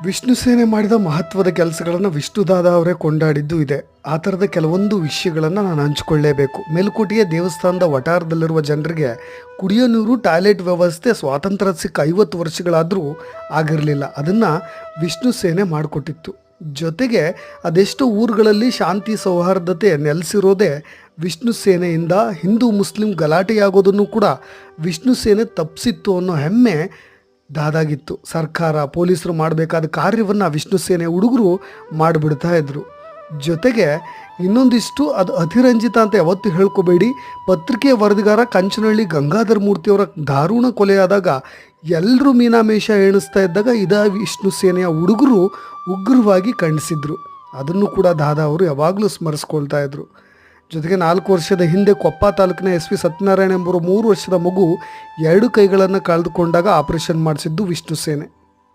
ವಿಷ್ಣು ಸೇನೆ ಮಾಡಿದ ಮಹತ್ವದ ಕೆಲಸಗಳನ್ನು ವಿಷ್ಣುದಾದ ಅವರೇ ಕೊಂಡಾಡಿದ್ದು ಇದೆ. ಆ ಥರದ ಕೆಲವೊಂದು ವಿಷಯಗಳನ್ನು ನಾನು ಹಂಚಿಕೊಳ್ಳೇಬೇಕು. ಮೇಲುಕೋಟೆಯ ದೇವಸ್ಥಾನದ ವಠಾರದಲ್ಲಿರುವ ಜನರಿಗೆ ಕುಡಿಯೋ ನೀರು, ಟಾಯ್ಲೆಟ್ ವ್ಯವಸ್ಥೆ ಸ್ವಾತಂತ್ರ್ಯ ಸಿಕ್ಕ 50 ವರ್ಷಗಳಾದರೂ ಆಗಿರಲಿಲ್ಲ. ಅದನ್ನು ವಿಷ್ಣು ಸೇನೆ ಮಾಡಿಕೊಟ್ಟಿತ್ತು. ಜೊತೆಗೆ ಅದೆಷ್ಟೋ ಊರುಗಳಲ್ಲಿ ಶಾಂತಿ ಸೌಹಾರ್ದತೆ ನೆಲೆಸಿರೋದೇ ವಿಷ್ಣು ಸೇನೆಯಿಂದ. ಹಿಂದೂ ಮುಸ್ಲಿಂ ಗಲಾಟೆಯಾಗೋದನ್ನು ಕೂಡ ವಿಷ್ಣು ಸೇನೆ ತಪ್ಪಿಸಿತ್ತು ಅನ್ನೋ ಹೆಮ್ಮೆ ದಾದಾಗಿತ್ತು. ಸರ್ಕಾರ, ಪೊಲೀಸರು ಮಾಡಬೇಕಾದ ಕಾರ್ಯವನ್ನು ವಿಷ್ಣು ಸೇನೆ ಹುಡುಗರು ಮಾಡಿಬಿಡ್ತಾ ಇದ್ರು. ಜೊತೆಗೆ ಇನ್ನೊಂದಿಷ್ಟು, ಅದು ಅತಿರಂಜಿತ ಅಂತ ಯಾವತ್ತೂ ಹೇಳ್ಕೋಬೇಡಿ. ಪತ್ರಿಕೆಯ ವರದಿಗಾರ ಕಂಚನಹಳ್ಳಿ ಗಂಗಾಧರ ಮೂರ್ತಿಯವರ ದಾರುಣ ಕೊಲೆಯಾದಾಗ ಎಲ್ಲರೂ ಮೀನಾಮೇಷ ಎಣಿಸ್ತಾ ಇದ್ದಾಗ ವಿಷ್ಣು ಸೇನೆಯ ಹುಡುಗರು ಉಗ್ರವಾಗಿ ಖಂಡಿಸಿದ್ರು. ಅದನ್ನು ಕೂಡ ದಾದಾ ಅವರು ಯಾವಾಗಲೂ ಸ್ಮರಿಸ್ಕೊಳ್ತಾ ಇದ್ರು. ಜೊತೆಗೆ 4 ವರ್ಷದ ಹಿಂದೆ ಕೊಪ್ಪ ತಾಲೂಕಿನ SV ಸತ್ಯನಾರಾಯಣ ಎಂಬುವ 3 ವರ್ಷದ ಮಗು 2 ಕೈಗಳನ್ನು ಕಳೆದುಕೊಂಡಾಗ ಆಪರೇಷನ್ ಮಾಡಿಸಿದ್ದು ವಿಷ್ಣು ಸೇನೆ.